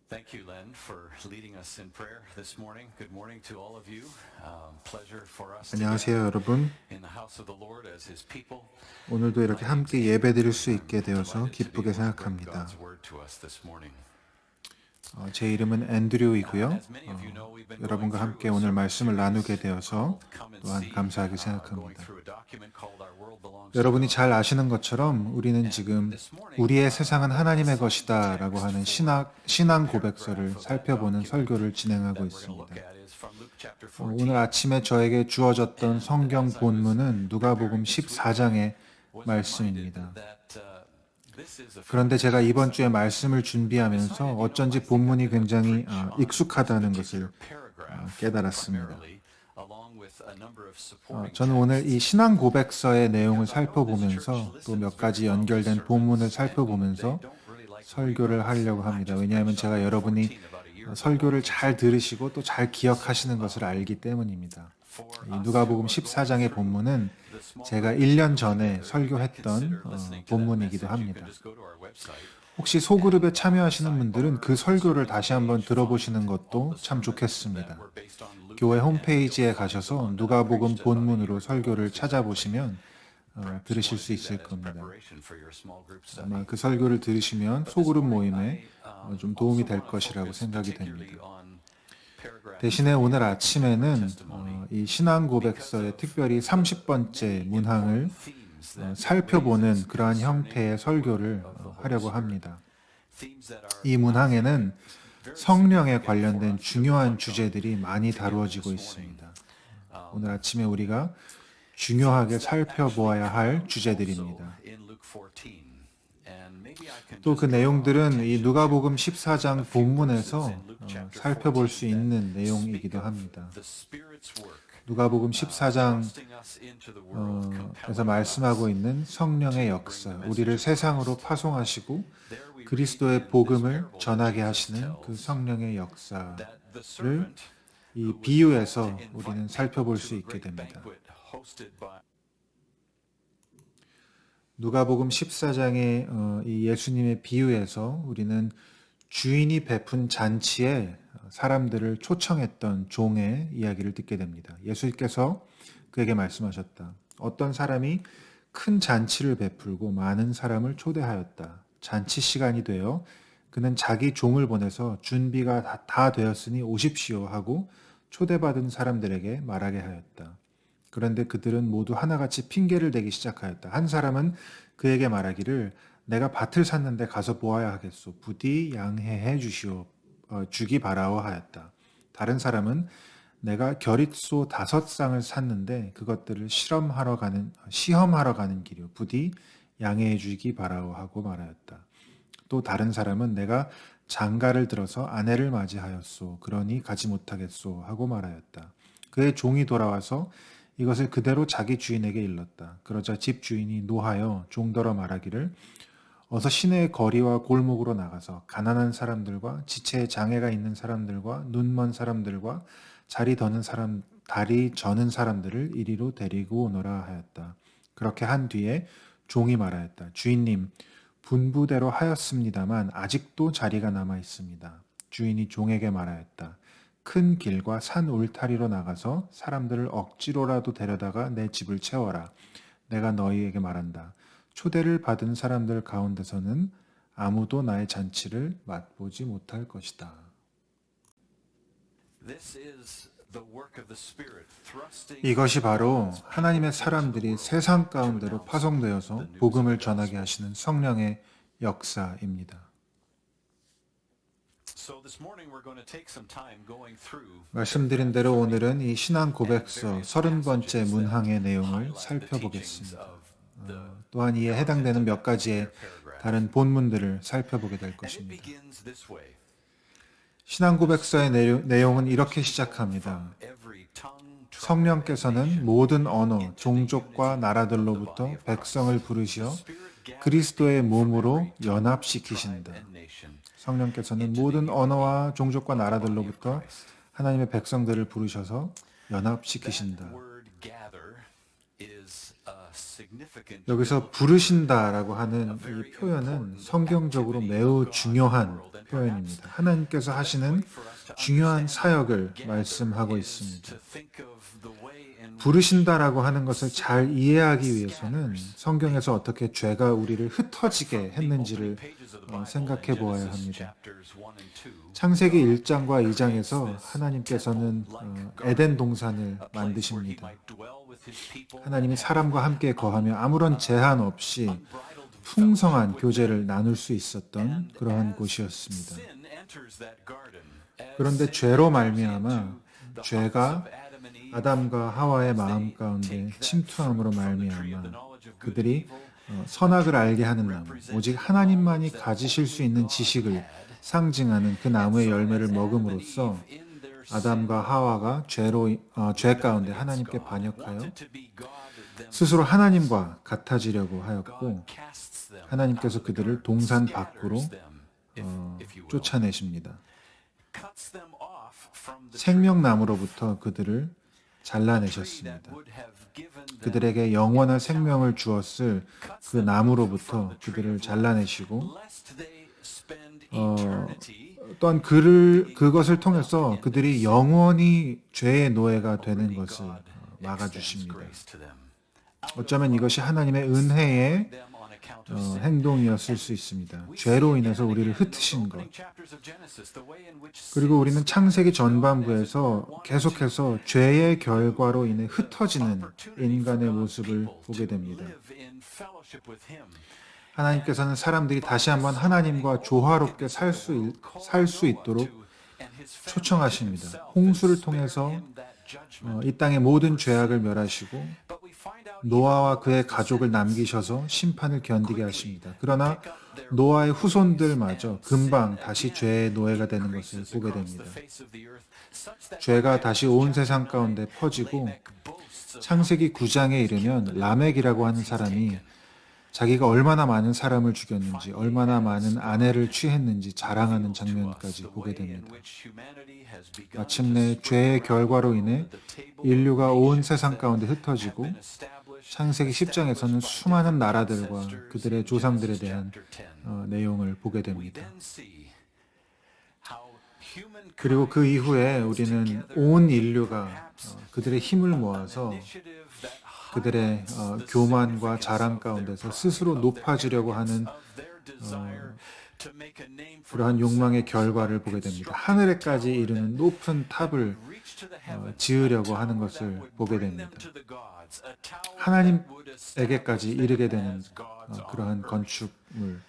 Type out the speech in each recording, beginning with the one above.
Thank you, Len, for leading us in prayer this morning. Good morning to all of you. Pleasure for us to 안녕하세요, gather 여러분. in the house of the Lord as His people. 오늘도 My 이렇게 name's 함께 Andrew, 예배드릴 수 and 있게 I'm 되어서 delighted to be 기쁘게 able to bring 생각합니다. God's word to us this morning. 제 이름은 앤드류이고요. As many of you know, we've been going 여러분과 through 함께 a 오늘 sermon 말씀을 나누게 series 되어서 called Come and 또한 See, 감사하게 going 생각합니다. through a document called Our World Belongs to 여러분이 God. 잘 아시는 것처럼 우리는 지금 우리의 세상은 하나님의 것이다 라고 하는 신앙 고백서를 살펴보는 설교를 진행하고 있습니다. 오늘 아침에 저에게 주어졌던 성경 본문은 누가복음 14장의 말씀입니다. 그런데 제가 이번 주에 말씀을 준비하면서 어쩐지 본문이 굉장히 익숙하다는 것을 깨달았습니다. 저는 오늘 이 신앙 고백서의 내용을 살펴보면서 또 몇 가지 연결된 본문을 살펴보면서 설교를 하려고 합니다. 왜냐하면 제가 여러분이 설교를 잘 들으시고 또 잘 기억하시는 것을 알기 때문입니다. 이 누가복음 14장의 본문은 제가 1년 전에 설교했던 본문이기도 합니다. 혹시 소그룹에 참여하시는 분들은 그 설교를 다시 한번 들어보시는 것도 참 좋겠습니다. 교회 홈페이지에 가셔서 누가복음 본문으로 설교를 찾아보시면 들으실 수 있을 겁니다. 아마 그 설교를 들으시면 소그룹 모임에 좀 도움이 될 것이라고 생각이 됩니다. 대신에 오늘 아침에는 이 신앙 고백서의 특별히 30번째 문항을 살펴보는 그러한 형태의 설교를 하려고 합니다. 이 문항에는 성령에 관련된 중요한 주제들이 많이 다루어지고 있습니다. 오늘 아침에 우리가 중요하게 살펴보아야 할 주제들입니다. 또 그 내용들은 이 누가복음 14장 본문에서 살펴볼 수 있는 내용이기도 합니다. 누가복음 14장에서 말씀하고 있는 성령의 역사, 우리를 세상으로 파송하시고 그리스도의 복음을 전하게 하시는 그 성령의 역사를 이 비유에서 우리는 살펴볼 수 있게 됩니다. 누가복음 14장의 이 예수님의 비유에서 우리는 주인이 베푼 잔치에 사람들을 초청했던 종의 이야기를 듣게 됩니다. 예수께서 그에게 말씀하셨다. 어떤 사람이 큰 잔치를 베풀고 많은 사람을 초대하였다. 잔치 시간이 되어 그는 자기 종을 보내서 준비가 다 되었으니 오십시오 하고 초대받은 사람들에게 말하게 하였다. 그런데 그들은 모두 하나같이 핑계를 대기 시작하였다. 한 사람은 그에게 말하기를 내가 밭을 샀는데 가서 보아야 하겠소. 부디 양해해 주기 바라오 하였다. 다른 사람은 내가 겨릿소 5쌍을 샀는데 그것들을 시험하러 가는 길이요. 부디 양해해 주기 바라오 하고 말하였다. 또 다른 사람은 내가 장가를 들어서 아내를 맞이하였소. 그러니 가지 못하겠소 하고 말하였다. 그의 종이 돌아와서 이것을 그대로 자기 주인에게 일렀다. 그러자 집 주인이 노하여 종더러 말하기를 어서 시내의 거리와 골목으로 나가서 가난한 사람들과 지체에 장애가 있는 사람들과 눈먼 사람들과 다리 저는 사람들을 이리로 데리고 오너라 하였다. 그렇게 한 뒤에 종이 말하였다. 주인님, 분부대로 하였습니다만 아직도 자리가 남아 있습니다. 주인이 종에게 말하였다. 큰 길과 산 울타리로 나가서 사람들을 억지로라도 데려다가 내 집을 채워라. 내가 너희에게 말한다. 초대를 받은 사람들 가운데서는 아무도 나의 잔치를 맛보지 못할 것이다. 이것이 바로 하나님의 사람들이 세상 가운데로 파송되어서 복음을 전하게 하시는 성령의 역사입니다. 말씀드린 대로 오늘은 이 신앙 고백서 30번째 문항의 내용을 살펴보겠습니다. 또한 이에 해당되는 몇 가지의 다른 본문들을 살펴보게 될 것입니다. 신앙 고백서의 내용은 이렇게 시작합니다. 성령께서는 모든 언어, 종족과 나라들로부터 백성을 부르시어 그리스도의 몸으로 연합시키신다. 성령께서는 모든 언어와 종족과 나라들로부터 하나님의 백성들을 부르셔서 연합시키신다. 여기서 부르신다라고 하는 이 표현은 성경적으로 매우 중요한 표현입니다. 하나님께서 하시는 중요한 사역을 말씀하고 있습니다. 부르신다라고 하는 것을 잘 이해하기 위해서는 성경에서 어떻게 죄가 우리를 흩어지게 했는지를 생각해 보아야 합니다. 창세기 1장과 2장에서 하나님께서는 에덴 동산을 만드십니다. 하나님이 사람과 함께 거하며 아무런 제한 없이 풍성한 교제를 나눌 수 있었던 그러한 곳이었습니다. 그런데 죄로 말미암아 죄가 아담과 하와의 마음 가운데 침투함으로 말미암아 그들이 선악을 알게 하는 나무, 오직 하나님만이 가지실 수 있는 지식을 상징하는 그 나무의 열매를 먹음으로써 아담과 하와가 죄 가운데 하나님께 반역하여 스스로 하나님과 같아지려고 하였고 하나님께서 그들을 동산 밖으로 쫓아내십니다. 생명나무로부터 그들을 잘라내셨습니다. 그들에게 영원한 생명을 주었을 그 나무로부터 그들을 잘라내시고 또한 그것을 통해서 그들이 영원히 죄의 노예가 되는 것을 막아주십니다. 어쩌면 이것이 하나님의 은혜의 행동이었을 수 있습니다. 죄로 인해서 우리를 흩으신 것. 그리고 우리는 창세기 전반부에서 계속해서 죄의 결과로 인해 흩어지는 인간의 모습을 보게 됩니다. 하나님께서는 사람들이 다시 한번 하나님과 조화롭게 살 수 있도록 초청하십니다. 홍수를 통해서 이 땅의 모든 죄악을 멸하시고 노아와 그의 가족을 남기셔서 심판을 견디게 하십니다. 그러나 노아의 후손들마저 금방 다시 죄의 노예가 되는 것을 보게 됩니다. 죄가 다시 온 세상 가운데 퍼지고 창세기 9장에 이르면 라멕이라고 하는 사람이 자기가 얼마나 많은 사람을 죽였는지, 얼마나 많은 아내를 취했는지 자랑하는 장면까지 보게 됩니다. 마침내 죄의 결과로 인해 인류가 온 세상 가운데 흩어지고 창세기 10장에서는 수많은 나라들과 그들의 조상들에 대한 내용을 보게 됩니다. 그리고 그 이후에 우리는 온 인류가 그들의 힘을 모아서 그들의 교만과 자랑 가운데서 스스로 높아지려고 하는 그러한 욕망의 결과를 보게 됩니다. 하늘에까지 이르는 높은 탑을 지으려고 하는 것을 보게 됩니다. 하나님에게까지 이르게 되는 그러한 건축물,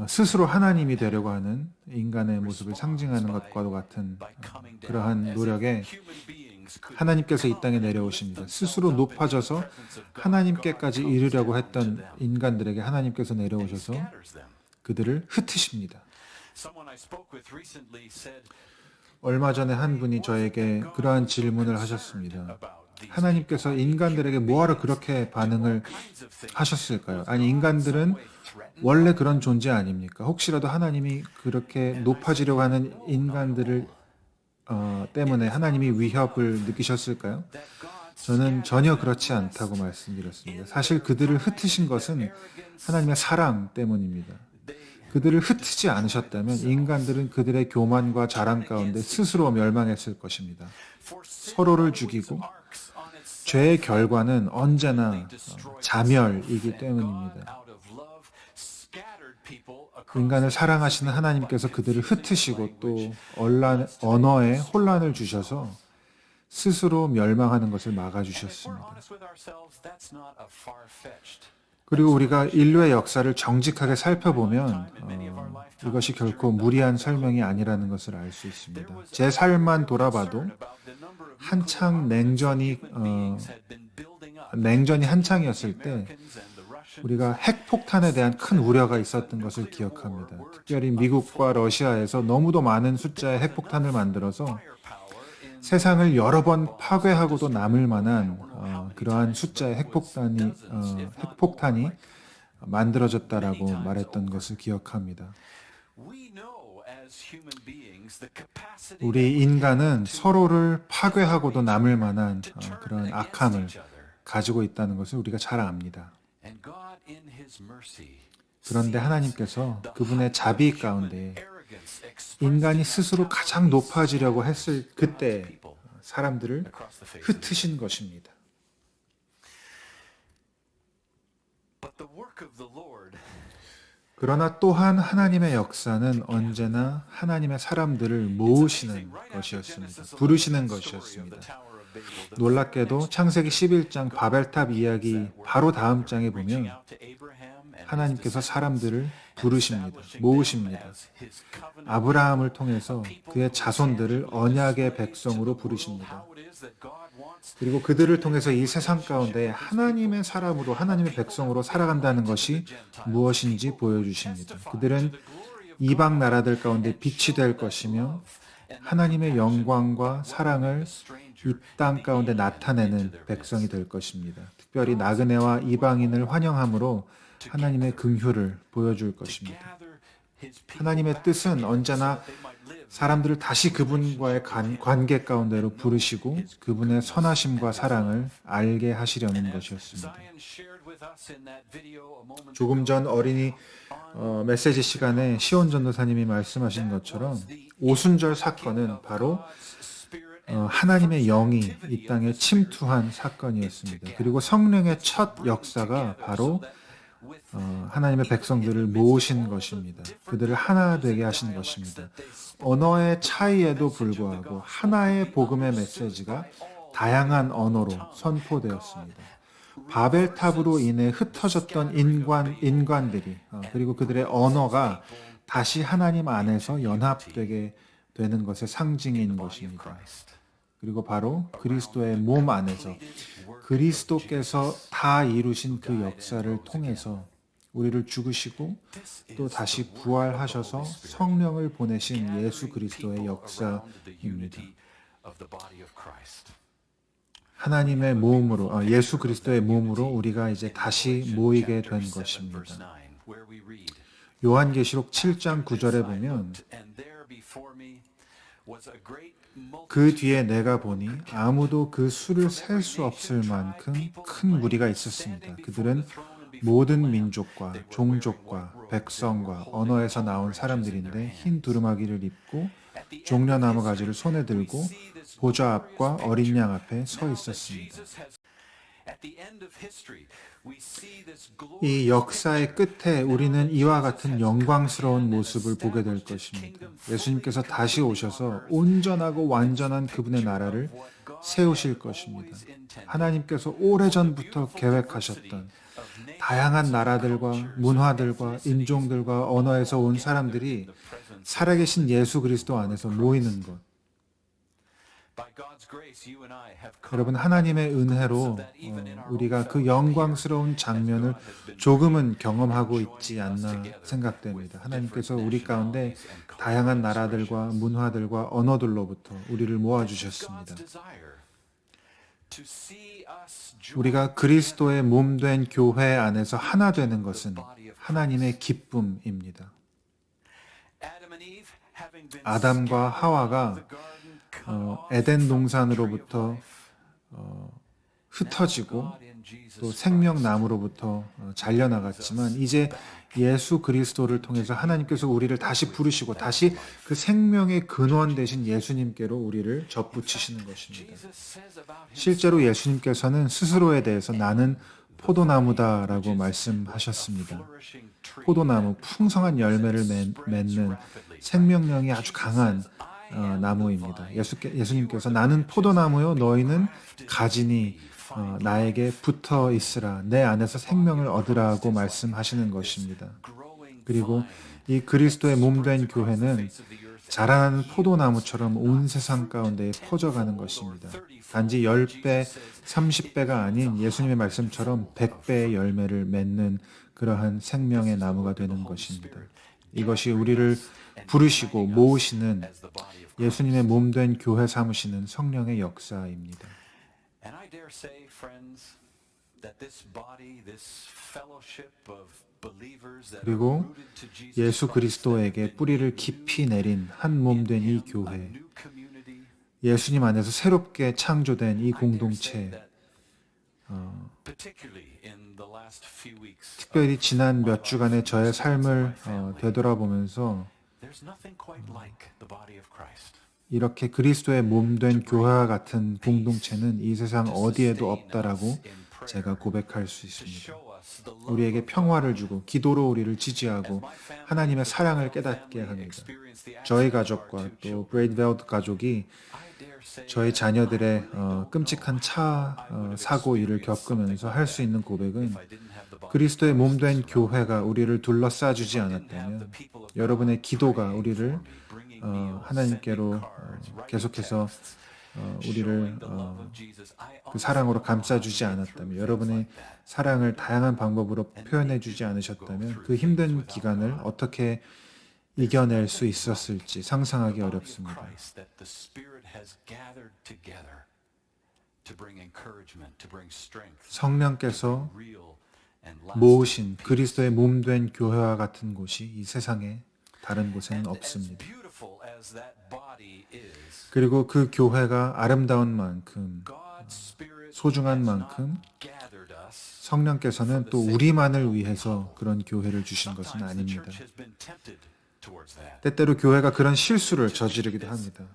스스로 하나님이 되려고 하는 인간의 모습을 상징하는 것과도 같은 그러한 노력에 하나님께서 이 땅에 내려오십니다. 스스로 높아져서 하나님께까지 이르려고 했던 인간들에게 하나님께서 내려오셔서 그들을 흩으십니다. 얼마 전에 한 분이 저에게 그러한 질문을 하셨습니다. 하나님께서 인간들에게 뭐하러 그렇게 반응을 하셨을까요? 아니, 인간들은 원래 그런 존재 아닙니까? 혹시라도 하나님이 그렇게 높아지려고 하는 인간들을 때문에 하나님이 위협을 느끼셨을까요? 저는 전혀 그렇지 않다고 말씀드렸습니다. 사실 그들을 흩으신 것은 하나님의 사랑 때문입니다. 그들을 흩지 않으셨다면 인간들은 그들의 교만과 자랑 가운데 스스로 멸망했을 것입니다. 서로를 죽이고 죄의 결과는 언제나 자멸이기 때문입니다. 인간을 사랑하시는 하나님께서 그들을 흩으시고 또 언어에 혼란을 주셔서 스스로 멸망하는 것을 막아주셨습니다. 그리고 우리가 인류의 역사를 정직하게 살펴보면 이것이 결코 무리한 설명이 아니라는 것을 알 수 있습니다. 제 삶만 돌아봐도 한창 냉전이 한창이었을 때 우리가 핵폭탄에 대한 큰 우려가 있었던 것을 기억합니다. 특별히 미국과 러시아에서 너무도 많은 숫자의 핵폭탄을 만들어서 세상을 여러 번 파괴하고도 남을 만한 그러한 숫자의 핵폭탄이 만들어졌다라고 말했던 것을 기억합니다. 우리 인간은 서로를 파괴하고도 남을 만한 그런 악함을 가지고 있다는 것을 우리가 잘 압니다. And God in his mercy 그런데 하나님께서 그분의 자비 가운데 인간이 스스로 가장 높아지려고 했을 그때 사람들을 흩으신 것입니다. But the work of the Lord 그러나 또한 하나님의 역사는 언제나 하나님의 사람들을 모으시는 것이었습니다. 부르시는 것이었습니다. 놀랍게도 창세기 11장 바벨탑 이야기 바로 다음 장에 보면 하나님께서 사람들을 부르십니다. 모으십니다. 아브라함을 통해서 그의 자손들을 언약의 백성으로 부르십니다. 그리고 그들을 통해서 이 세상 가운데 하나님의 사람으로 하나님의 백성으로 살아간다는 것이 무엇인지 보여주십니다. 그들은 이방 나라들 가운데 빛이 될 것이며 하나님의 영광과 사랑을 이 땅 가운데 나타내는 백성이 될 것입니다. 특별히 나그네와 이방인을 환영함으로 하나님의 긍휼을 보여줄 것입니다. 하나님의 뜻은 언제나 사람들을 다시 그분과의 관계 가운데로 부르시고 그분의 선하심과 사랑을 알게 하시려는 것이었습니다. 조금 전 어린이 메시지 시간에 시온 전도사님이 말씀하신 것처럼 오순절 사건은 바로 하나님의 영이 이 땅에 침투한 사건이었습니다. 그리고 성령의 첫 역사가 바로 하나님의 백성들을 모으신 것입니다. 그들을 하나 되게 하신 것입니다. 언어의 차이에도 불구하고 하나의 복음의 메시지가 다양한 언어로 선포되었습니다. 바벨탑으로 인해 흩어졌던 인간들이 그리고 그들의 언어가 다시 하나님 안에서 연합되게 되는 것의 상징인 것입니다. 그리고 바로 그리스도의 몸 안에서 그리스도께서 다 이루신 그 역사를 통해서 우리를 죽으시고 또 다시 부활하셔서 성령을 보내신 예수 그리스도의 역사입니다. 하나님의 몸으로 예수 그리스도의 몸으로 우리가 이제 다시 모이게 된 것입니다. 요한계시록 7장 9절에 보면 그 뒤에 내가 보니 아무도 그 수를 셀 수 없을 만큼 큰 무리가 있었습니다. 그들은 모든 민족과 종족과 백성과 언어에서 나온 사람들인데 흰 두루마기를 입고 종려나무 가지를 손에 들고 보좌 앞과 어린 양 앞에 서 있었습니다. 이 역사의 끝에 우리는 이와 같은 영광스러운 모습을 보게 될 것입니다. 예수님께서 다시 오셔서 온전하고 완전한 그분의 나라를 세우실 것입니다. 하나님께서 오래전부터 계획하셨던 다양한 나라들과 문화들과 인종들과 언어에서 온 사람들이 살아계신 예수 그리스도 안에서 모이는 것. 여러분, 하나님의 은혜로 우리가 그 영광스러운 장면을 조금은 경험하고 있지 않나 생각됩니다. 하나님께서 우리 가운데 다양한 나라들과 문화들과 언어들로부터 우리를 모아주셨습니다. 우리가 그리스도의 몸된 교회 안에서 하나 되는 것은 하나님의 기쁨입니다. 아담과 하와가 에덴 동산으로부터 흩어지고 또 생명나무로부터 잘려나갔지만 이제 예수 그리스도를 통해서 하나님께서 우리를 다시 부르시고 다시 그 생명의 근원 되신 예수님께로 우리를 접붙이시는 것입니다. 실제로 예수님께서는 스스로에 대해서 나는 포도나무다라고 말씀하셨습니다. 포도나무, 풍성한 열매를 맺는 생명력이 아주 강한 나무입니다. 예수님께서 나는 포도나무요 너희는 가지니 나에게 붙어 있으라 내 안에서 생명을 얻으라고 말씀하시는 것입니다. 그리고 이 그리스도의 몸된 교회는 자라나는 포도나무처럼 온 세상 가운데 퍼져가는 것입니다. 단지 10배, 30배가 아닌 예수님의 말씀처럼 100배의 열매를 맺는 그러한 생명의 나무가 되는 것입니다. 이것이 우리를 부르시고 모으시는 예수님의 몸된 교회 삼으시는 성령의 역사입니다. 그리고 예수 그리스도에게 뿌리를 깊이 내린 한 몸된 이 교회, 예수님 안에서 새롭게 창조된 이 공동체, 특별히 지난 몇 주간의 저의 삶을 되돌아보면서 이렇게 그리스도의 몸된 교회와 같은 공동체는 이 세상 어디에도 없다라고 제가 고백할 수 있습니다. 우리에게 평화를 주고 기도로 우리를 지지하고 하나님의 사랑을 깨닫게 합니다. 저희 가족과 또 브레이드벨트 가족이 저희 자녀들의 끔찍한 사고 일을 겪으면서 할 수 있는 고백은 그리스도의 몸된 교회가 우리를 둘러싸주지 않았다면 여러분의 기도가 우리를 하나님께로 계속해서 우리를 그 사랑으로 감싸주지 않았다면 여러분의 사랑을 다양한 방법으로 표현해주지 않으셨다면 그 힘든 기간을 어떻게 이겨낼 수 있었을지 상상하기 어렵습니다. 성령께서 모으신 그리스도의 몸된 교회와 같은 곳이 이 세상에 다른 곳에는 없습니다. 그리고 그 교회가 아름다운 만큼 소중한 만큼 성령께서는 또 우리만을 위해서 그런 교회를 주신 것은 아닙니다. 때때로 교회가 그런 실수를 저지르기도 합니다.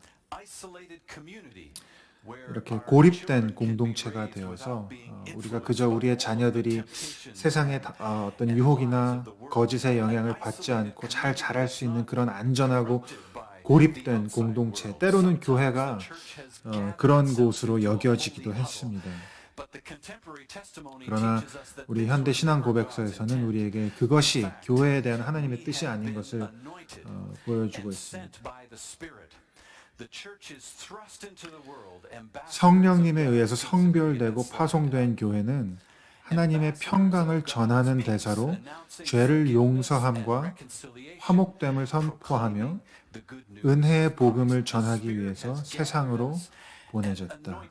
이렇게 고립된 공동체가 되어서 우리가 그저 우리의 자녀들이 세상의 어떤 유혹이나 거짓의 영향을 받지 않고 잘 자랄 수 있는 그런 안전하고 고립된 공동체, 때로는 교회가 그런 곳으로 여겨지기도 했습니다. 그러나 우리 현대 신앙 고백서에서는 우리에게 그것이 교회에 대한 하나님의 뜻이 아닌 것을 보여주고 있습니다. 성령님에 의해서 성별되고 파송된 교회는 하나님의 평강을 전하는 대사로 죄를 용서함과 화목됨을 선포하며 은혜의 복음을 전하기 위해서 세상으로 보내졌다.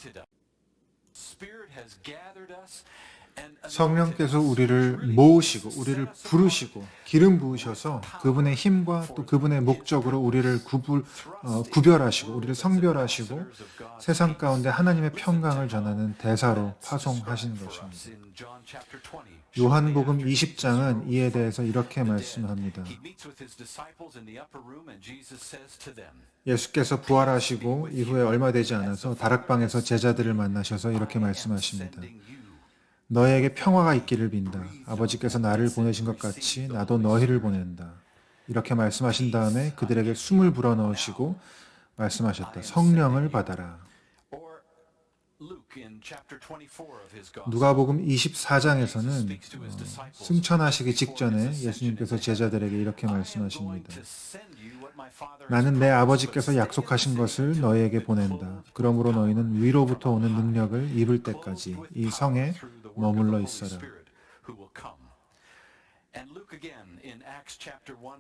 성령께서 우리를 모으시고 우리를 부르시고 기름 부으셔서 그분의 힘과 또 그분의 목적으로 우리를 구별하시고 우리를 성별하시고 세상 가운데 하나님의 평강을 전하는 대사로 파송하신 것입니다. 요한복음 20장은 이에 대해서 이렇게 말씀합니다. 예수께서 부활하시고 이후에 얼마 되지 않아서 다락방에서 제자들을 만나셔서 이렇게 말씀하십니다. 너희에게 평화가 있기를 빈다. 아버지께서 나를 보내신 것 같이 나도 너희를 보낸다. 이렇게 말씀하신 다음에 그들에게 숨을 불어넣으시고 말씀하셨다. 성령을 받아라. 누가복음 24장에서는 승천하시기 직전에 예수님께서 제자들에게 이렇게 말씀하십니다. 나는 내 아버지께서 약속하신 것을 너희에게 보낸다. 그러므로 너희는 위로부터 오는 능력을 입을 때까지 이 성에 머물러 있어라.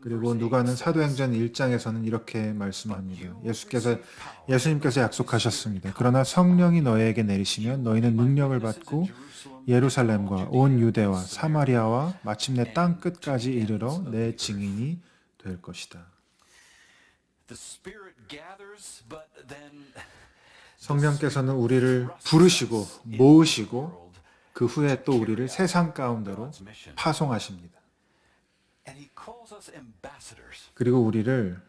그리고 누가는 사도행전 1장에서는 이렇게 말씀합니다. 예수님께서 약속하셨습니다. 그러나 성령이 너희에게 내리시면 너희는 능력을 받고 예루살렘과 온 유대와 사마리아와 마침내 땅 끝까지 이르러 내 증인이 될 것이다. 성령께서는 우리를 부르시고 모으시고 그 후에 또 우리를 세상 가운데로 파송하십니다. 그리고 우리를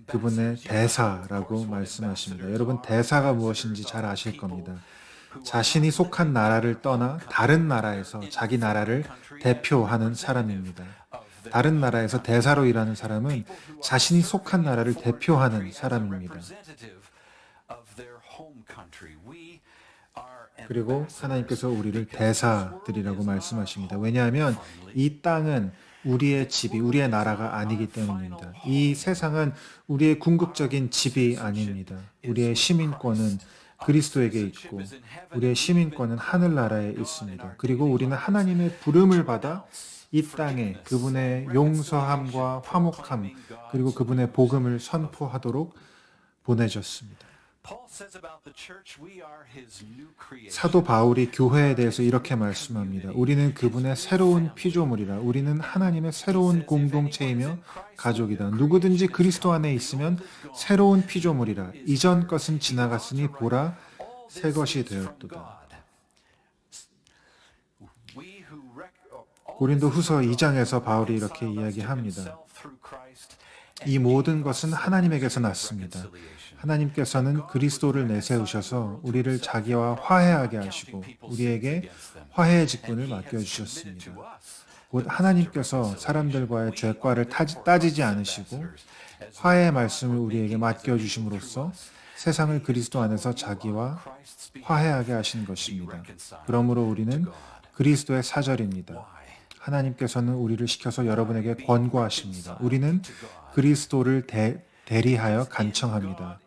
그분의 대사라고 말씀하십니다. 여러분, 대사가 무엇인지 잘 아실 겁니다. 자신이 속한 나라를 떠나 다른 나라에서 자기 나라를 대표하는 사람입니다. 다른 나라에서 대사로 일하는 사람은 자신이 속한 나라를 대표하는 사람입니다. 그리고 하나님께서 우리를 대사들이라고 말씀하십니다. 왜냐하면 이 땅은 우리의 집이, 우리의 나라가 아니기 때문입니다. 이 세상은 우리의 궁극적인 집이 아닙니다. 우리의 시민권은 그리스도에게 있고 우리의 시민권은 하늘나라에 있습니다. 그리고 우리는 하나님의 부름을 받아 이 땅에 그분의 용서함과 화목함 그리고 그분의 복음을 선포하도록 보내졌습니다. 사도 바울이 교회에 대해서 이렇게 말씀합니다. 우리는 그분의 새로운 피조물이라. 우리는 하나님의 새로운 공동체이며 가족이다. 누구든지 그리스도 안에 있으면 새로운 피조물이라. 이전 것은 지나갔으니 보라 새 것이 되었도다. 고린도 후서 2장에서 바울이 이렇게 이야기합니다. 이 모든 것은 하나님에게서 났습니다. 하나님께서는 그리스도를 내세우셔서 우리를 자기와 화해하게 하시고 우리에게 화해의 직분을 맡겨주셨습니다. 곧 하나님께서 사람들과의 죄과를 따지지 않으시고 화해의 말씀을 우리에게 맡겨주심으로써 세상을 그리스도 안에서 자기와 화해하게 하신 것입니다. 그러므로 우리는 그리스도의 사절입니다. 하나님께서는 우리를 시켜서 여러분에게 권고하십니다. 우리는 그리스도를 대리하여 간청합니다.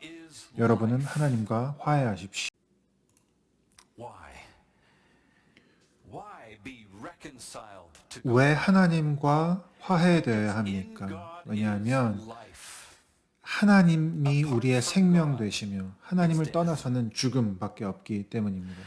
여러분은 하나님과 화해하십시오. 왜 하나님과 화해되어야 합니까? 왜냐하면 하나님이 우리의 생명 되시며 하나님을 떠나서는 죽음밖에 없기 때문입니다.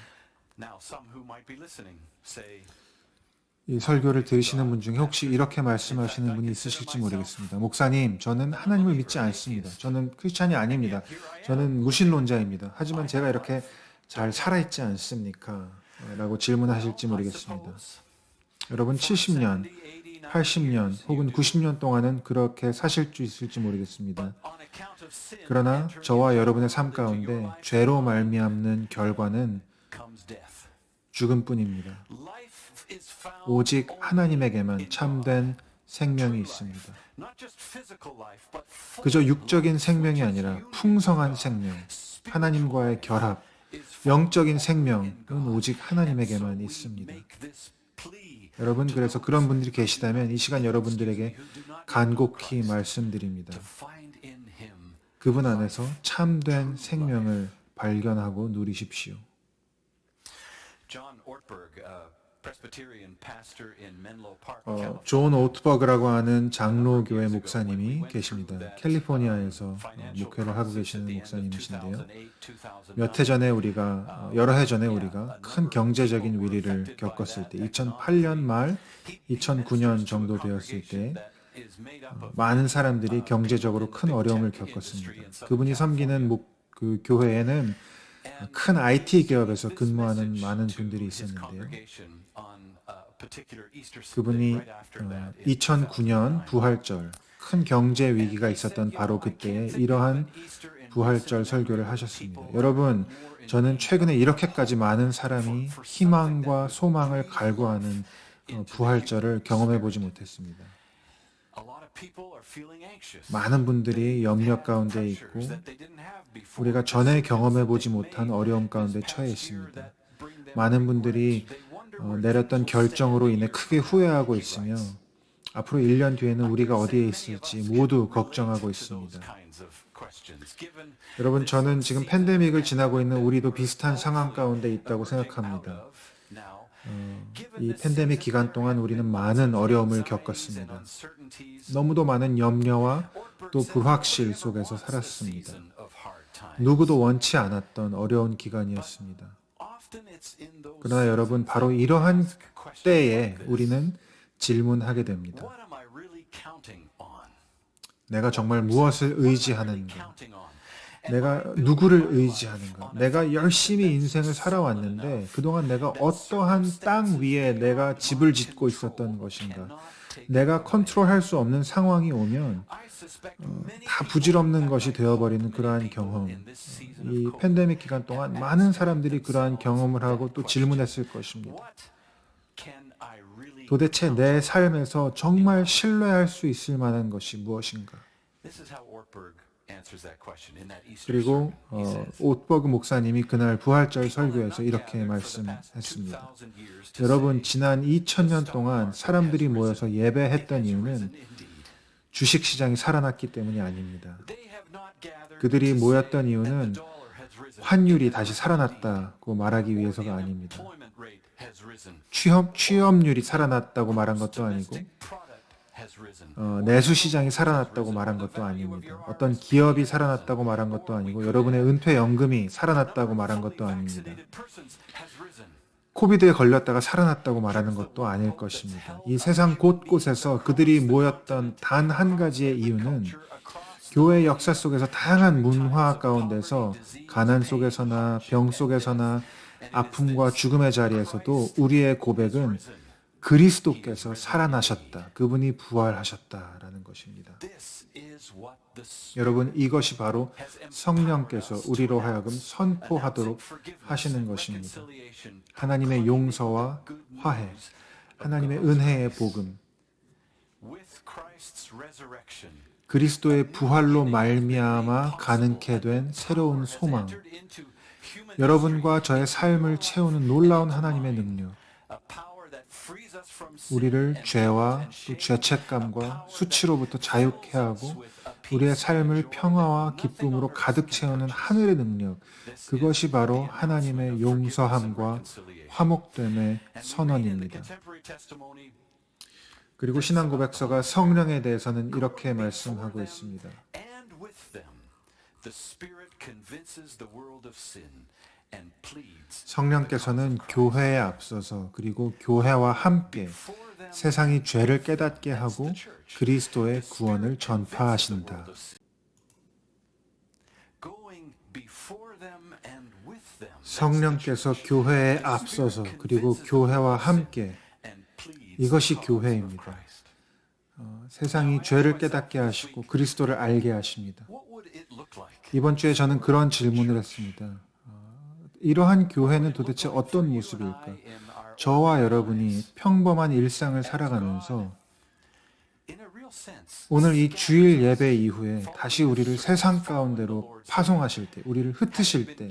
이 설교를 들으시는 분 중에 혹시 이렇게 말씀하시는 분이 있으실지 모르겠습니다. 목사님, 저는 하나님을 믿지 않습니다. 저는 크리스찬이 아닙니다. 저는 무신론자입니다. 하지만 제가 이렇게 잘 살아있지 않습니까? 라고 질문하실지 모르겠습니다. 여러분 70년, 80년 혹은 90년 동안은 그렇게 사실 수 있을지 모르겠습니다. 그러나 저와 여러분의 삶 가운데 죄로 말미암는 결과는 죽음뿐입니다. 오직 하나님에게만 참된 생명이 있습니다. 그저 육적인 생명이 아니라 풍성한 생명, 하나님과의 결합, 영적인 생명은 오직 하나님에게만 있습니다. 여러분, 그래서 그런 분들이 계시다면 이 시간 여러분들에게 간곡히 말씀드립니다. 그분 안에서 참된 생명을 발견하고 누리십시오. 존 오트버그라고 하는 장로교회 목사님이 계십니다. 캘리포니아에서 목회를 하고 계시는 목사님이신데요. 여러 해 전에 우리가 큰 경제적인 위기를 겪었을 때 2008년 말 2009년 정도 되었을 때 많은 사람들이 경제적으로 큰 어려움을 겪었습니다. 그분이 섬기는 그 교회에는 큰 IT 기업에서 근무하는 많은 분들이 있었는데요. 그분이 2009년 부활절, 큰 경제 위기가 있었던 바로 그때에 이러한 부활절 설교를 하셨습니다. 여러분, 저는 최근에 이렇게까지 많은 사람이 희망과 소망을 갈구하는 부활절을 경험해 보지 못했습니다. 많은 분들이 염려 가운데 있고 우리가 전에 경험해 보지 못한 어려움 가운데 처해 있습니다. 많은 분들이 내렸던 결정으로 인해 크게 후회하고 있으며 앞으로 1년 뒤에는 우리가 어디에 있을지 모두 걱정하고 있습니다. 여러분, 저는 지금 팬데믹을 지나고 있는 우리도 비슷한 상황 가운데 있다고 생각합니다. 이 팬데믹 기간 동안 우리는 많은 어려움을 겪었습니다. 너무도 많은 염려와 또 불확실 속에서 살았습니다. 누구도 원치 않았던 어려운 기간이었습니다. 그러나 여러분, 바로 이러한 때에 우리는 질문하게 됩니다. 내가 정말 무엇을 의지하는가? 내가 누구를 의지하는가? 내가 열심히 인생을 살아왔는데 그동안 내가 어떠한 땅 위에 내가 집을 짓고 있었던 것인가? 내가 컨트롤할 수 없는 상황이 오면 다 부질없는 것이 되어버리는 그러한 경험. 이 팬데믹 기간 동안 많은 사람들이 그러한 경험을 하고 또 질문했을 것입니다. 도대체 내 삶에서 정말 신뢰할 수 있을 만한 것이 무엇인가? 그리고 오트버그 목사님이 그날 부활절 설교에서 이렇게 말씀했습니다. 여러분, 지난 2000년 동안 사람들이 모여서 예배했던 이유는 주식시장이 살아났기 때문이 아닙니다. 그들이 모였던 이유는 환율이 다시 살아났다고 말하기 위해서가 아닙니다. 취업률이 살아났다고 말한 것도 아니고 내수시장이 살아났다고 말한 것도 아닙니다. 어떤 기업이 살아났다고 말한 것도 아니고 여러분의 은퇴연금이 살아났다고 말한 것도 아닙니다. 코비드에 걸렸다가 살아났다고 말하는 것도 아닐 것입니다. 이 세상 곳곳에서 그들이 모였던 단 한 가지의 이유는 교회 역사 속에서 다양한 문화 가운데서 가난 속에서나 병 속에서나 아픔과 죽음의 자리에서도 우리의 고백은 그리스도께서 살아나셨다. 그분이 부활하셨다라는 것입니다. 여러분, 이것이 바로 성령께서 우리로 하여금 선포하도록 하시는 것입니다. 하나님의 용서와 화해, 하나님의 은혜의 복음, 그리스도의 부활로 말미암아 가능케 된 새로운 소망, 여러분과 저의 삶을 채우는 놀라운 하나님의 능력, 우리를 죄와 또 죄책감과 수치로부터 자유케 하고 우리의 삶을 평화와 기쁨으로 가득 채우는 하늘의 능력, 그것이 바로 하나님의 용서함과 화목됨의 선언입니다. 그리고 신앙고백서가 성령에 대해서는 이렇게 말씀하고 있습니다. 성령께서는 교회에 앞서서 그리고 교회와 함께 세상이 죄를 깨닫게 하고 그리스도의 구원을 전파하신다. 성령께서 교회에 앞서서 그리고 교회와 함께, 이것이 교회입니다. 세상이 죄를 깨닫게 하시고 그리스도를 알게 하십니다. 이번 주에 저는 그런 질문을 했습니다. 이러한 교회는 도대체 어떤 모습일까? 저와 여러분이 평범한 일상을 살아가면서 오늘 이 주일 예배 이후에 다시 우리를 세상 가운데로 파송하실 때, 우리를 흩으실 때,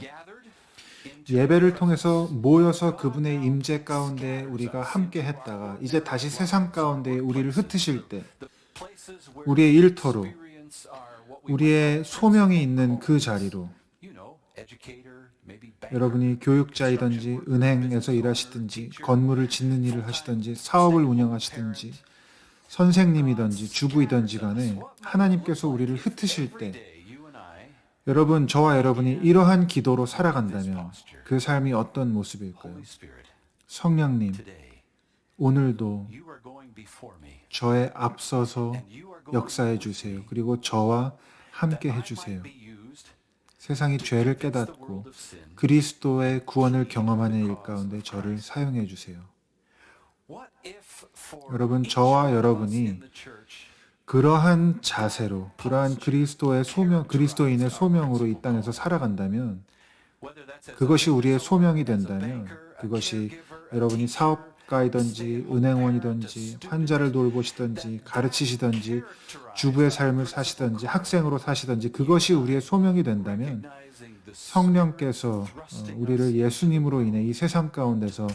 예배를 통해서 모여서 그분의 임재 가운데 우리가 함께 했다가 이제 다시 세상 가운데 우리를 흩으실 때, 우리의 일터로, 우리의 소명이 있는 그 자리로, 여러분이 교육자이든지 은행에서 일하시든지 건물을 짓는 일을 하시든지 사업을 운영하시든지 선생님이든지 주부이든지 간에 하나님께서 우리를 흩으실 때, 여러분, 저와 여러분이 이러한 기도로 살아간다면 그 삶이 어떤 모습일까요? 성령님, 오늘도 저의 앞서서 역사해 주세요. 그리고 저와 함께 해주세요. 세상이 죄를 깨닫고 그리스도의 구원을 경험하는 일 가운데 저를 사용해 주세요. 여러분, 저와 여러분이 그러한 자세로, 그러한 그리스도의 소명, 그리스도인의 소명으로 이 땅에서 살아간다면, 그것이 우리의 소명이 된다면, 그것이 여러분이 사업가이든지 은행원이든지 환자를 돌보시든지 가르치시든지 주부의 삶을 사시든지 학생으로 사시든지 그것이 우리의 소명이 된다면, 성령께서 우리를 예수님으로 인해 이 세상 가운데서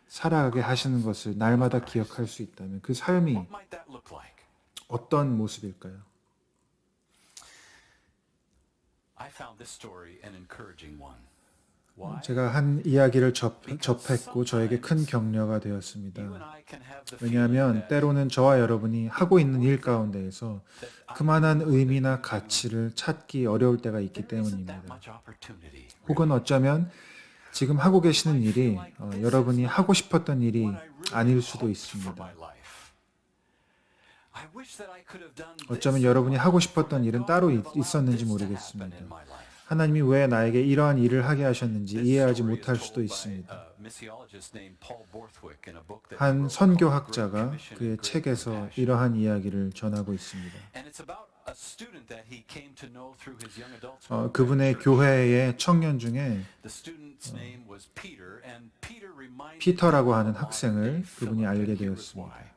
살아가게 하시는 것을 날마다 기억할 수 있다면 그 삶이 어떤 모습일까요? 제가 한 이야기를 접했고 저에게 큰 격려가 되었습니다. 왜냐하면 때로는 저와 여러분이 하고 있는 일 가운데에서 그만한 의미나 가치를 찾기 어려울 때가 있기 때문입니다. 혹은 어쩌면 지금 하고 계시는 일이 여러분이 하고 싶었던 일이 아닐 수도 있습니다. 어쩌면 여러분이 하고 싶었던 일은 따로 있었는지 모르겠습니다. 하나님이 왜 나에게 이러한 일을 하게 하셨는지 이해하지 못할 수도 있습니다. 한 선교학자가 그의 책에서 이러한 이야기를 전하고 있습니다. 그분의 교회의 청년 중에 피터라고 하는 학생을 그분이 알게 되었습니다.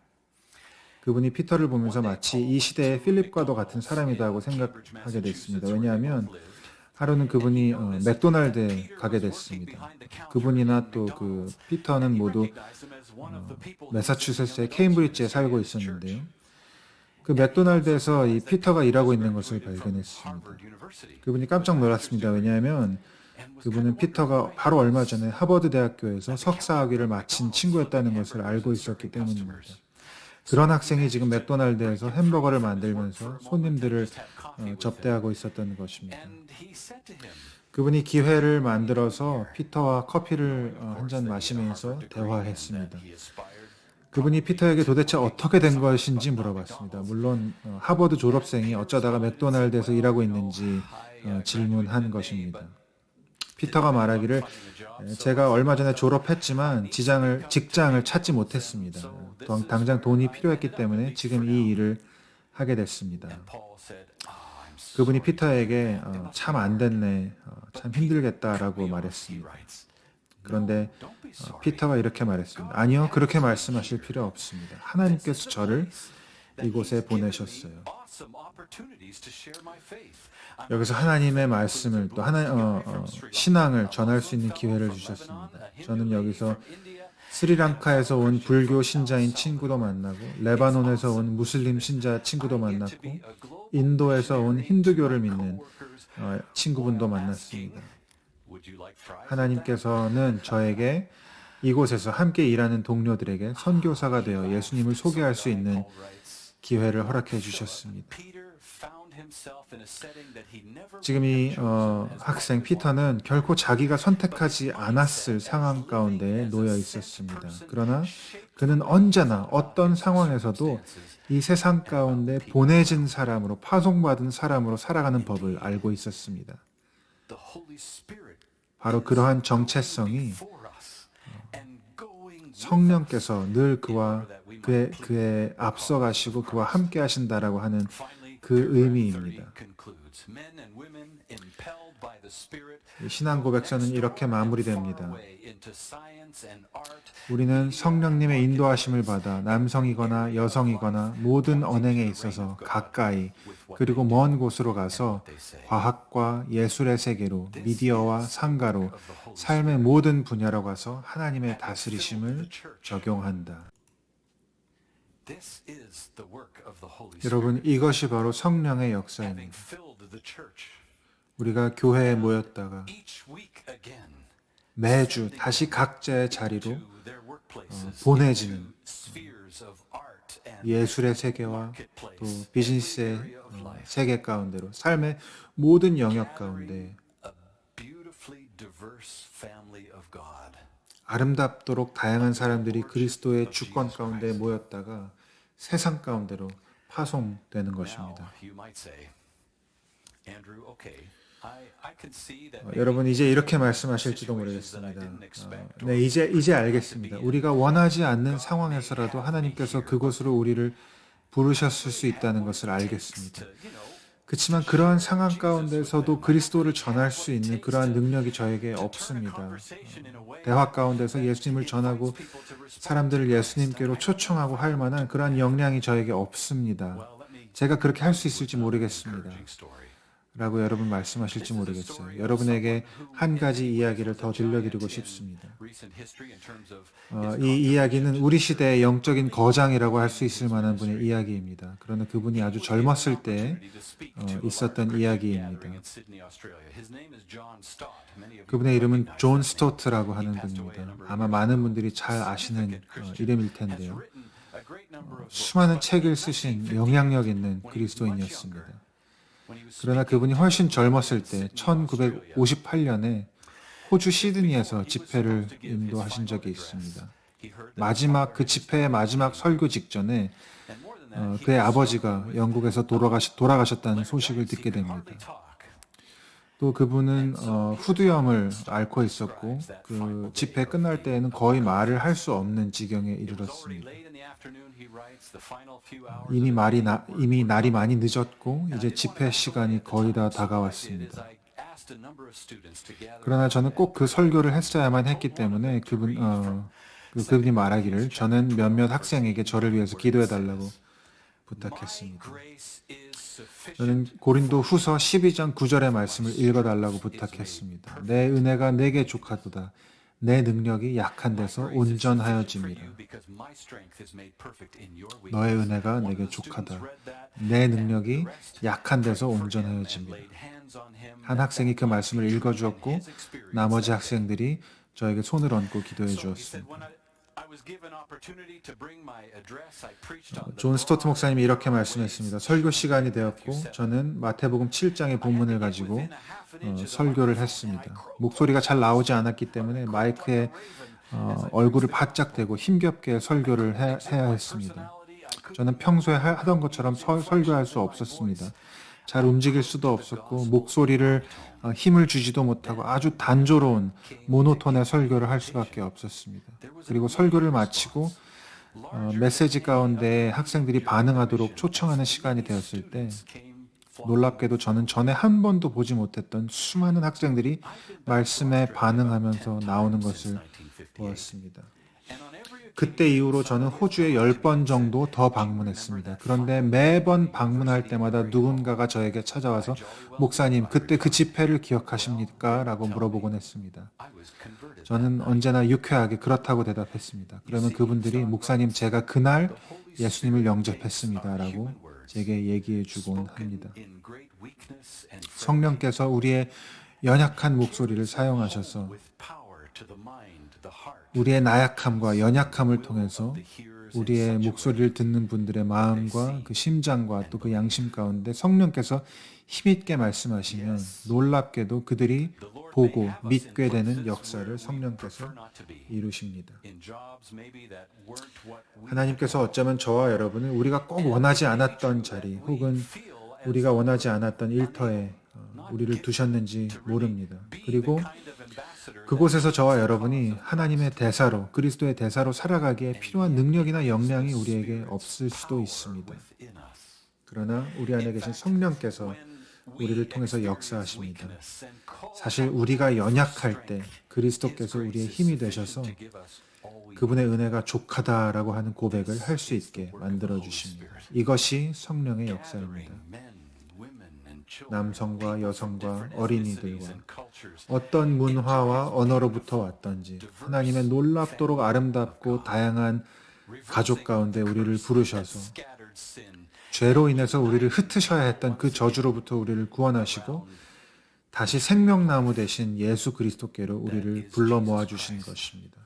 그분이 피터를 보면서 마치 이 시대의 필립과도 같은 사람이다 고 생각하게 됐습니다. 왜냐하면 하루는 그분이 맥도날드에 가게 됐습니다. 그분이나 또 그 피터는 모두 매사추세츠의 케임브리지에 살고 있었는데요. 그 맥도날드에서 이 피터가 일하고 있는 것을 발견했습니다. 그분이 깜짝 놀랐습니다. 왜냐하면 그분은 피터가 바로 얼마 전에 하버드 대학교에서 석사학위를 마친 친구였다는 것을 알고 있었기 때문입니다. 그런 학생이 지금 맥도날드에서 햄버거를 만들면서 손님들을 접대하고 있었던 것입니다. 그분이 기회를 만들어서 피터와 커피를 한 잔 마시면서 대화했습니다. 그분이 피터에게 도대체 어떻게 된 것인지 물어봤습니다. 물론 하버드 졸업생이 어쩌다가 맥도날드에서 일하고 있는지 질문한 것입니다. 피터가 말하기를 제가 얼마 전에 졸업했지만 직장을 찾지 못했습니다. 당장 돈이 필요했기 때문에 지금 이 일을 하게 됐습니다. 그분이 피터에게 참 안 됐네, 참 힘들겠다라고 말했습니다. 그런데 피터가 이렇게 말했습니다. 아니요, 그렇게 말씀하실 필요 없습니다. 하나님께서 저를 이곳에 보내셨어요. 여기서 하나님의 말씀을 또 신앙을 전할 수 있는 기회를 주셨습니다. 저는 여기서 스리랑카에서 온 불교 신자인 친구도 만나고, 레바논에서 온 무슬림 신자 친구도 만났고, 인도에서 온 힌두교를 믿는 친구분도 만났습니다. 하나님께서는 저에게 이곳에서 함께 일하는 동료들에게 선교사가 되어 예수님을 소개할 수 있는 기회를 허락해 주셨습니다. 지금 이 학생 피터는 결코 자기가 선택하지 않았을 상황 가운데 놓여 있었습니다. 그러나 그는 언제나 어떤 상황에서도 이 세상 가운데 보내진 사람으로, 파송받은 사람으로 살아가는 법을 알고 있었습니다. 바로 그러한 정체성이 성령께서 늘 그의 앞서가시고 그와 함께 하신다라고 하는 그 의미입니다. 신앙 고백서는 이렇게 마무리됩니다. 우리는 성령님의 인도하심을 받아 남성이거나 여성이거나 모든 언행에 있어서 가까이 그리고 먼 곳으로 가서 과학과 예술의 세계로, 미디어와 상가로, 삶의 모든 분야로 가서 하나님의 다스리심을 적용한다. 여러분, 이것이 바로 성령의 역사입니다. 우리가 교회에 모였다가 매주 다시 각자의 자리로 보내지는 예술의 세계와 또 비즈니스의 세계 가운데로, 삶의 모든 영역 가운데 아름답도록 다양한 사람들이 그리스도의 주권 가운데 모였다가 세상 가운데로 파송되는 것입니다. 여러분, 이제 이렇게 말씀하실지도 모르겠습니다. 네, 이제 알겠습니다. 우리가 원하지 않는 상황에서라도 하나님께서 그곳으로 우리를 부르셨을 수 있다는 것을 알겠습니다. 그렇지만 그러한 상황 가운데서도 그리스도를 전할 수 있는 그러한 능력이 저에게 없습니다. 대화 가운데서 예수님을 전하고 사람들을 예수님께로 초청하고 할 만한 그러한 역량이 저에게 없습니다. 제가 그렇게 할 수 있을지 모르겠습니다. 라고 여러분 말씀하실지 모르겠어요. 여러분에게 한 가지 이야기를 더 들려드리고 싶습니다. 이 이야기는 우리 시대의 영적인 거장이라고 할 수 있을 만한 분의 이야기입니다. 그러나 그분이 아주 젊었을 때 있었던 이야기입니다. 그분의 이름은 존 스토트라고 하는 분입니다. 아마 많은 분들이 잘 아시는 이름일 텐데요. 수많은 책을 쓰신 영향력 있는 그리스도인이었습니다. 그러나 그분이 훨씬 젊었을 때 1958년에 호주 시드니에서 집회를 인도하신 적이 있습니다. 그 집회의 마지막 설교 직전에 그의 아버지가 영국에서 돌아가셨다는 소식을 듣게 됩니다. 또 그분은 후두염을 앓고 있었고 그 집회 끝날 때에는 거의 말을 할 수 없는 지경에 이르렀습니다. 이미 날이 많이 늦었고 이제 집회 시간이 거의 다 다가왔습니다. 그러나 저는 꼭 그 설교를 했어야만 했기 때문에 그분이 말하기를 저는 몇몇 학생에게 저를 위해서 기도해달라고 부탁했습니다. 저는 고린도 후서 12장 9절의 말씀을 읽어달라고 부탁했습니다. 내 은혜가 내게 족하도다. 내 능력이 약한 데서 온전하여짐이라. 너의 은혜가 내게 족하다. 내 능력이 약한 데서 온전하여짐이라. 한 학생이 그 말씀을 읽어주었고 나머지 학생들이 저에게 손을 얹고 기도해 주었습니다. 존 스토트 목사님이 이렇게 말씀했습니다. 설교 시간이 되었고 저는 마태복음 7장의 본문을 가지고 설교를 했습니다. 목소리가 잘 나오지 않았기 때문에 마이크에 얼굴을 바짝 대고 힘겹게 설교를 해야 했습니다. 저는 평소에 하던 것처럼 설교할 수 없었습니다. 잘 움직일 수도 없었고 목소리를 힘을 주지도 못하고 아주 단조로운 모노톤의 설교를 할 수밖에 없었습니다. 그리고 설교를 마치고 메시지 가운데 학생들이 반응하도록 초청하는 시간이 되었을 때 놀랍게도 저는 전에 한 번도 보지 못했던 수많은 학생들이 말씀에 반응하면서 나오는 것을 보았습니다. 그때 이후로 저는 호주에 10번 정도 더 방문했습니다. 그런데 매번 방문할 때마다 누군가가 저에게 찾아와서 목사님, 그때 그 집회를 기억하십니까? 라고 물어보곤 했습니다. 저는 언제나 유쾌하게 그렇다고 대답했습니다. 그러면 그분들이 목사님, 제가 그날 예수님을 영접했습니다. 라고 제게 얘기해 주곤 합니다. 성령께서 우리의 연약한 목소리를 사용하셔서 우리의 나약함과 연약함을 통해서 우리의 목소리를 듣는 분들의 마음과 그 심장과 또 그 양심 가운데 성령께서 힘있게 말씀하시면 놀랍게도 그들이 보고 믿게 되는 역사를 성령께서 이루십니다. 하나님께서 어쩌면 저와 여러분을 우리가 꼭 원하지 않았던 자리 혹은 우리가 원하지 않았던 일터에 우리를 두셨는지 모릅니다. 그리고 그곳에서 저와 여러분이 하나님의 대사로, 그리스도의 대사로 살아가기에 필요한 능력이나 역량이 우리에게 없을 수도 있습니다. 그러나 우리 안에 계신 성령께서 우리를 통해서 역사하십니다. 사실 우리가 연약할 때 그리스도께서 우리의 힘이 되셔서 그분의 은혜가 족하다라고 하는 고백을 할 수 있게 만들어 주십니다. 이것이 성령의 역사입니다. 남성과 여성과 어린이들과 어떤 문화와 언어로부터 왔던지 하나님의 놀랍도록 아름답고 다양한 가족 가운데 우리를 부르셔서 죄로 인해서 우리를 흩으셔야 했던 그 저주로부터 우리를 구원하시고 다시 생명나무 대신 예수 그리스도께로 우리를 불러 모아 주신 것입니다.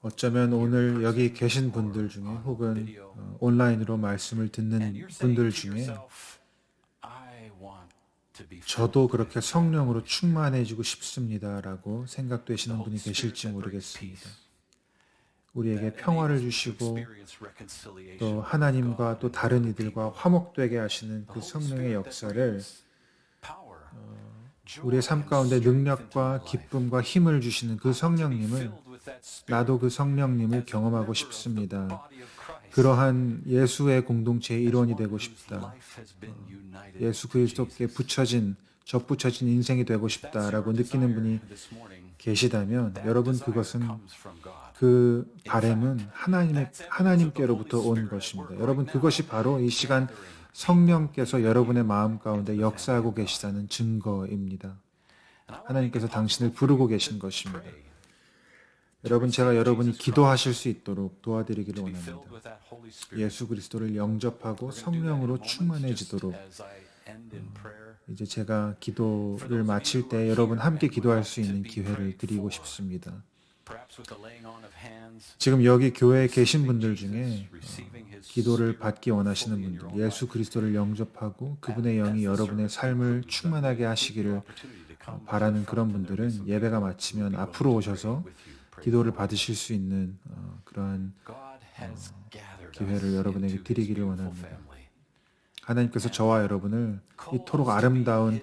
어쩌면 오늘 여기 계신 분들 중에 혹은 온라인으로 말씀을 듣는 분들 중에 저도 그렇게 성령으로 충만해지고 싶습니다라고 생각되시는 분이 계실지 모르겠습니다. 우리에게 평화를 주시고 또 하나님과 또 다른 이들과 화목되게 하시는 그 성령의 역사를 우리의 삶 가운데 능력과 기쁨과 힘을 주시는 그 성령님을 나도 그 성령님을 경험하고 싶습니다. 그러한 예수의 공동체의 일원이 되고 싶다. 예수 그리스도께 접붙여진 인생이 되고 싶다라고 느끼는 분이 계시다면 여러분 그것은 그 바램은 하나님께로부터 온 것입니다. 여러분 그것이 바로 이 시간 성령께서 여러분의 마음 가운데 역사하고 계시다는 증거입니다. 하나님께서 당신을 부르고 계신 것입니다. 여러분 제가 여러분이 기도하실 수 있도록 도와드리기를 원합니다. 예수 그리스도를 영접하고 성령으로 충만해지도록 이제 제가 기도를 마칠 때 여러분 함께 기도할 수 있는 기회를 드리고 싶습니다. 지금 여기 교회에 계신 분들 중에 기도를 받기 원하시는 분들, 예수 그리스도를 영접하고 그분의 영이 여러분의 삶을 충만하게 하시기를 바라는 그런 분들은 예배가 마치면 앞으로 오셔서 기도를 받으실 수 있는 그러한 기회를 여러분에게 드리기를 원합니다. 하나님께서 저와 여러분을 이토록 아름다운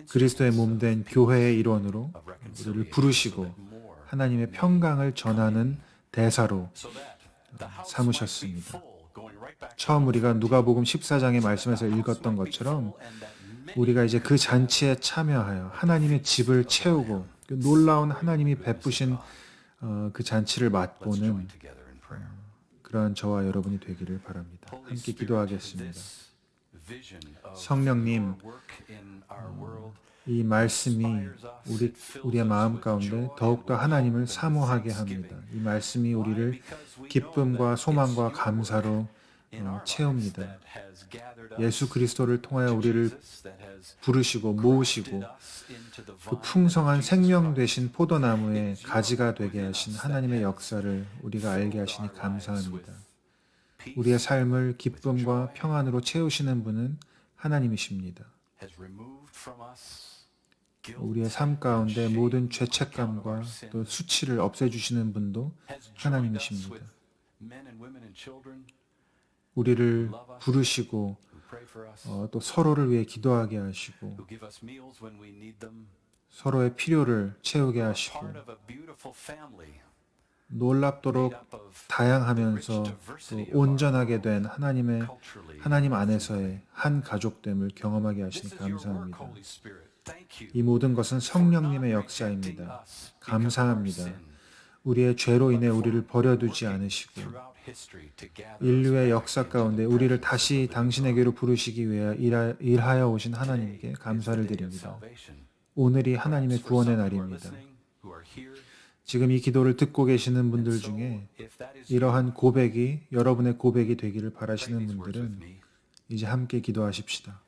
그리스도의 몸된 교회의 일원으로 우리를 부르시고 하나님의 평강을 전하는 대사로 삼으셨습니다. 처음 우리가 누가복음 14장의 말씀에서 읽었던 것처럼 우리가 이제 그 잔치에 참여하여 하나님의 집을 채우고 그 놀라운 하나님이 베푸신 그 잔치를 맛보는 그러한 저와 여러분이 되기를 바랍니다. 함께 기도하겠습니다. 성령님, 이 말씀이 우리의 마음 가운데 더욱더 하나님을 사모하게 합니다. 이 말씀이 우리를 기쁨과 소망과 감사로 채웁니다. 예수 그리스도를 통하여 우리를 부르시고 모으시고 그 풍성한 생명 되신 포도나무의 가지가 되게 하신 하나님의 역사를 우리가 알게 하시니 감사합니다. 우리의 삶을 기쁨과 평안으로 채우시는 분은 하나님이십니다. 우리의 삶 가운데 모든 죄책감과 또 수치를 없애주시는 분도 하나님이십니다. men and women and children 우리를 부르시고 who pray for us, 또 서로를 위해 기도하게 하시고 who give us meals when we need them. 서로의 필요를 채우게 We're 하시고 part of a beautiful family 놀랍도록 made up of 다양하면서 또 온전하게 된 하나님 안에서의 한 가족됨을 경험하게 하시니 This is your work, 감사합니다. Holy Spirit. Thank you 이 모든 것은 성령님의 역사입니다. 감사합니다. 우리의 죄로 인해 우리를 버려두지 않으시고 throughout history to gather 인류의 역사 가운데 우리를 다시 당신에게로 부르시기 위해 일하여 오신 하나님께 감사를 드립니다. 오늘이 하나님의 구원의 날입니다. 지금 이 기도를 듣고 계시는 분들 중에 이러한 고백이 여러분의 고백이 되기를 바라시는 분들은 이제 함께 기도하십시다.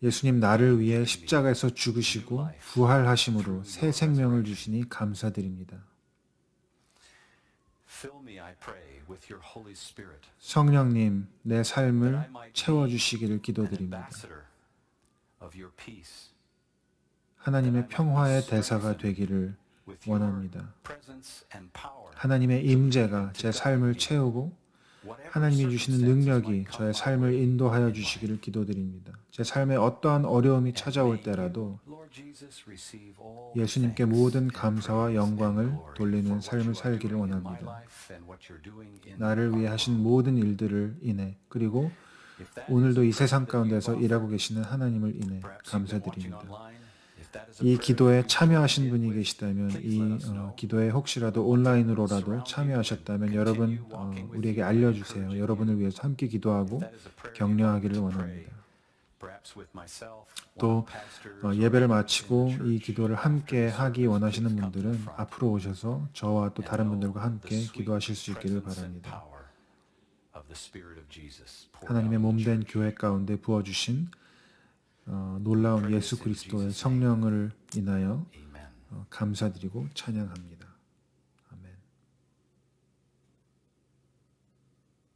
예수님 나를 위해 십자가에서 죽으시고 부활하심으로 새 생명을 주시니 감사드립니다. 성령님 내 삶을 채워주시기를 기도드립니다. 하나님의 평화의 대사가 되기를 원합니다. 하나님의 임재가 제 삶을 채우고 하나님이 주시는 능력이 저의 삶을 인도하여 주시기를 기도드립니다. 제 삶에 어떠한 어려움이 찾아올 때라도 예수님께 모든 감사와 영광을 돌리는 삶을 살기를 원합니다. 나를 위해 하신 모든 일들을 인해 그리고 오늘도 이 세상 가운데서 일하고 계시는 하나님을 인해 감사드립니다. 이 기도에 참여하신 분이 계시다면 이 기도에 혹시라도 온라인으로라도 참여하셨다면 여러분 우리에게 알려주세요. 여러분을 위해서 함께 기도하고 격려하기를 원합니다. 또 예배를 마치고 이 기도를 함께 하기 원하시는 분들은 앞으로 오셔서 저와 또 다른 분들과 함께 기도하실 수 있기를 바랍니다. 하나님의 몸된 교회 가운데 부어주신 놀라운 예수 그리스도의 성령을 인하여 감사드리고 찬양합니다.